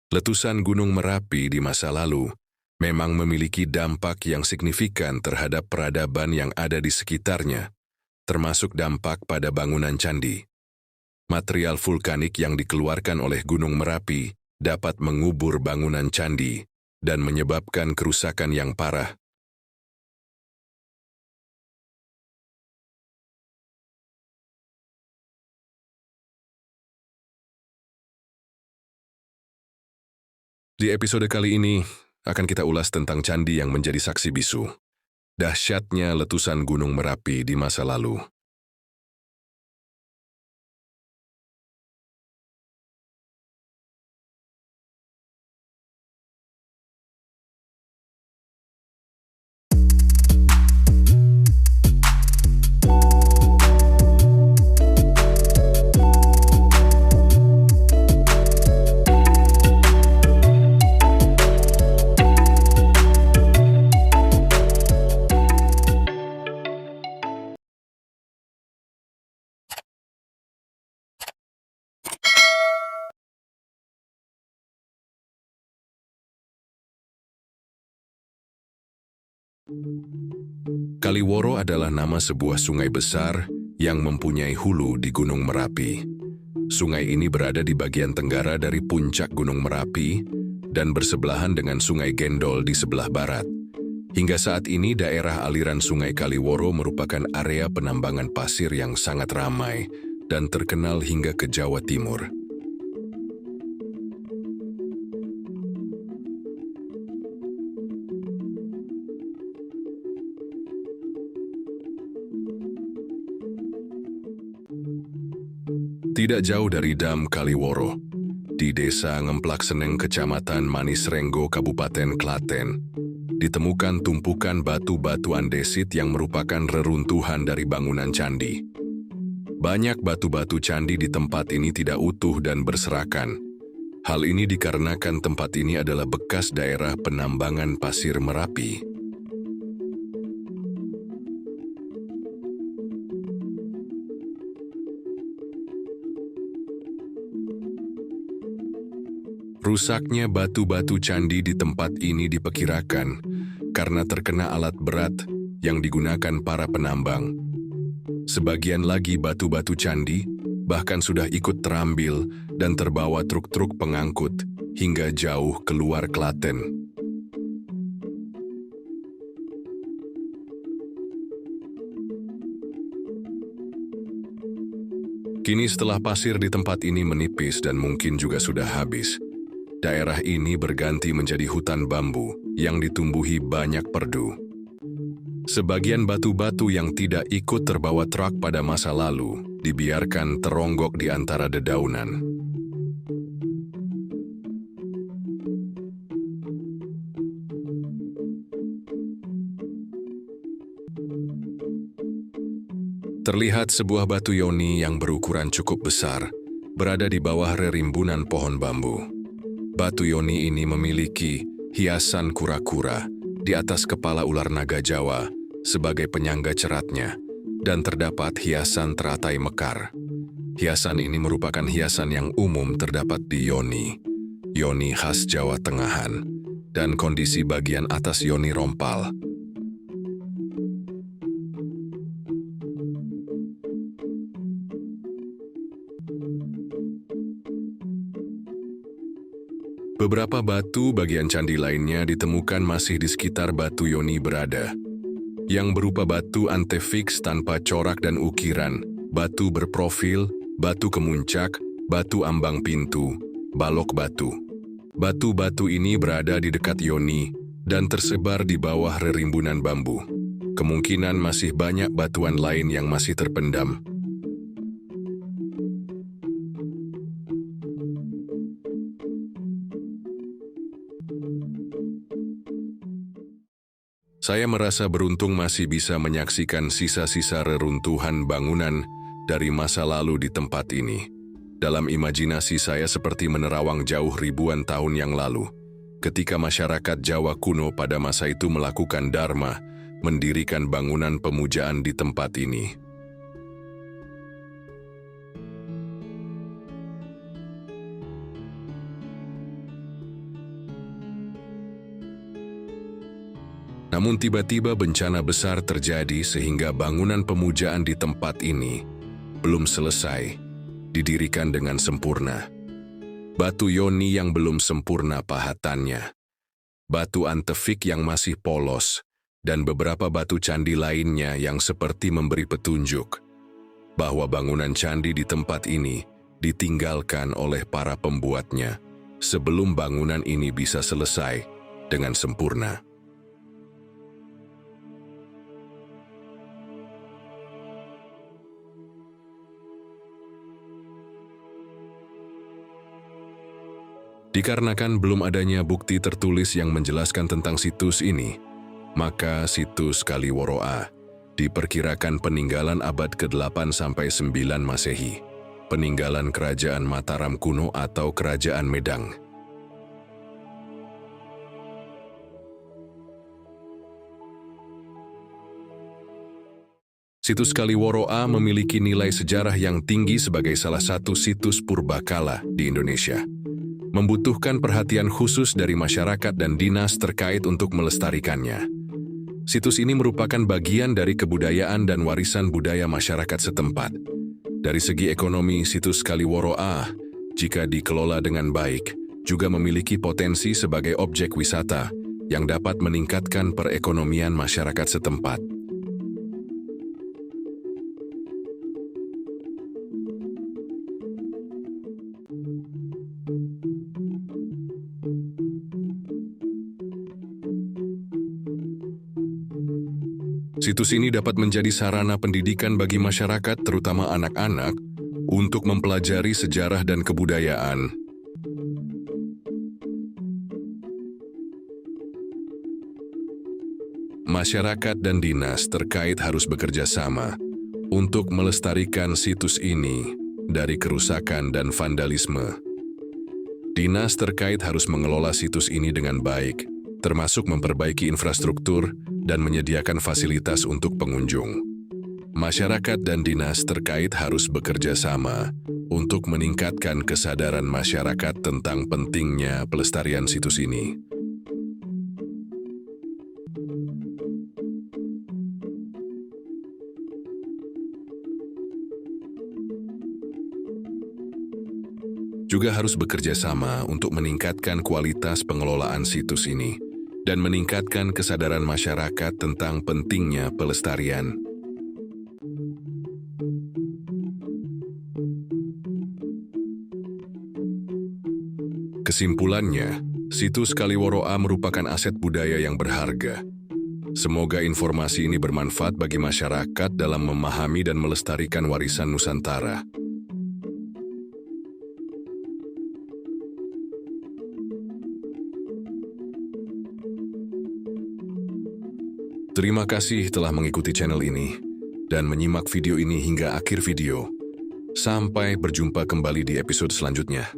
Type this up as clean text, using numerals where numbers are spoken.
Letusan Gunung Merapi di masa lalu memang memiliki dampak yang signifikan terhadap peradaban yang ada di sekitarnya, termasuk dampak pada bangunan candi. Material vulkanik yang dikeluarkan oleh Gunung Merapi dapat mengubur bangunan candi dan menyebabkan kerusakan yang parah. Di episode kali ini, akan kita ulas tentang candi yang menjadi saksi bisu. Dahsyatnya letusan Gunung Merapi di masa lalu. Kaliworo adalah nama sebuah sungai besar yang mempunyai hulu di Gunung Merapi. Sungai ini berada di bagian tenggara dari puncak Gunung Merapi dan bersebelahan dengan Sungai Gendol di sebelah barat. Hingga saat ini daerah aliran Sungai Kaliworo merupakan area penambangan pasir yang sangat ramai dan terkenal hingga ke Jawa Timur. Tidak jauh dari Dam Kaliworo, di Desa Ngemplak Seneng, Kecamatan Manis Renggo, Kabupaten Klaten, ditemukan tumpukan batu-batu andesit yang merupakan reruntuhan dari bangunan candi. Banyak batu-batu candi di tempat ini tidak utuh dan berserakan. Hal ini dikarenakan tempat ini adalah bekas daerah penambangan pasir Merapi. Rusaknya batu-batu candi di tempat ini diperkirakan karena terkena alat berat yang digunakan para penambang. Sebagian lagi batu-batu candi bahkan sudah ikut terambil dan terbawa truk-truk pengangkut hingga jauh keluar Klaten. Kini setelah pasir di tempat ini menipis dan mungkin juga sudah habis, daerah ini berganti menjadi hutan bambu yang ditumbuhi banyak perdu. Sebagian batu-batu yang tidak ikut terbawa truk pada masa lalu dibiarkan teronggok di antara dedaunan. Terlihat sebuah batu yoni yang berukuran cukup besar berada di bawah rerimbunan pohon bambu. Batu yoni ini memiliki hiasan kura-kura di atas kepala ular naga Jawa sebagai penyangga ceratnya, dan terdapat hiasan teratai mekar. Hiasan ini merupakan hiasan yang umum terdapat di yoni khas Jawa Tengahan, dan kondisi bagian atas yoni rompal. Beberapa batu bagian candi lainnya ditemukan masih di sekitar batu yoni berada, yang berupa batu antefiks tanpa corak dan ukiran, batu berprofil, batu kemuncak, batu ambang pintu, balok batu. Batu-batu ini berada di dekat yoni dan tersebar di bawah rerimbunan bambu. Kemungkinan masih banyak batuan lain yang masih terpendam. Saya merasa beruntung masih bisa menyaksikan sisa-sisa reruntuhan bangunan dari masa lalu di tempat ini. Dalam imajinasi saya seperti menerawang jauh ribuan tahun yang lalu, ketika masyarakat Jawa kuno pada masa itu melakukan dharma, mendirikan bangunan pemujaan di tempat ini. Namun tiba-tiba bencana besar terjadi sehingga bangunan pemujaan di tempat ini belum selesai didirikan dengan sempurna. Batu Yoni yang belum sempurna pahatannya, batu antefik yang masih polos, dan beberapa batu candi lainnya yang seperti memberi petunjuk bahwa bangunan candi di tempat ini ditinggalkan oleh para pembuatnya sebelum bangunan ini bisa selesai dengan sempurna. Dikarenakan belum adanya bukti tertulis yang menjelaskan tentang situs ini, maka situs Kaliworo'a diperkirakan peninggalan abad ke-8–9 Masehi, peninggalan Kerajaan Mataram kuno atau Kerajaan Medang. Situs Kaliworo'a memiliki nilai sejarah yang tinggi sebagai salah satu situs purbakala di Indonesia. Membutuhkan perhatian khusus dari masyarakat dan dinas terkait untuk melestarikannya. Situs ini merupakan bagian dari kebudayaan dan warisan budaya masyarakat setempat. Dari segi ekonomi, situs Kaliworo'a, jika dikelola dengan baik, juga memiliki potensi sebagai objek wisata yang dapat meningkatkan perekonomian masyarakat setempat. Situs ini dapat menjadi sarana pendidikan bagi masyarakat, terutama anak-anak, untuk mempelajari sejarah dan kebudayaan. Masyarakat dan dinas terkait harus bekerja sama untuk melestarikan situs ini dari kerusakan dan vandalisme. Dinas terkait harus mengelola situs ini dengan baik, termasuk memperbaiki infrastruktur dan menyediakan fasilitas untuk pengunjung. Masyarakat dan dinas terkait harus bekerja sama untuk meningkatkan kesadaran masyarakat tentang pentingnya pelestarian situs ini. Juga harus bekerja sama untuk meningkatkan kualitas pengelolaan situs ini dan meningkatkan kesadaran masyarakat tentang pentingnya pelestarian. Kesimpulannya, situs Kaliworo'a merupakan aset budaya yang berharga. Semoga informasi ini bermanfaat bagi masyarakat dalam memahami dan melestarikan warisan Nusantara. Terima kasih telah mengikuti channel ini dan menyimak video ini hingga akhir video. Sampai berjumpa kembali di episode selanjutnya.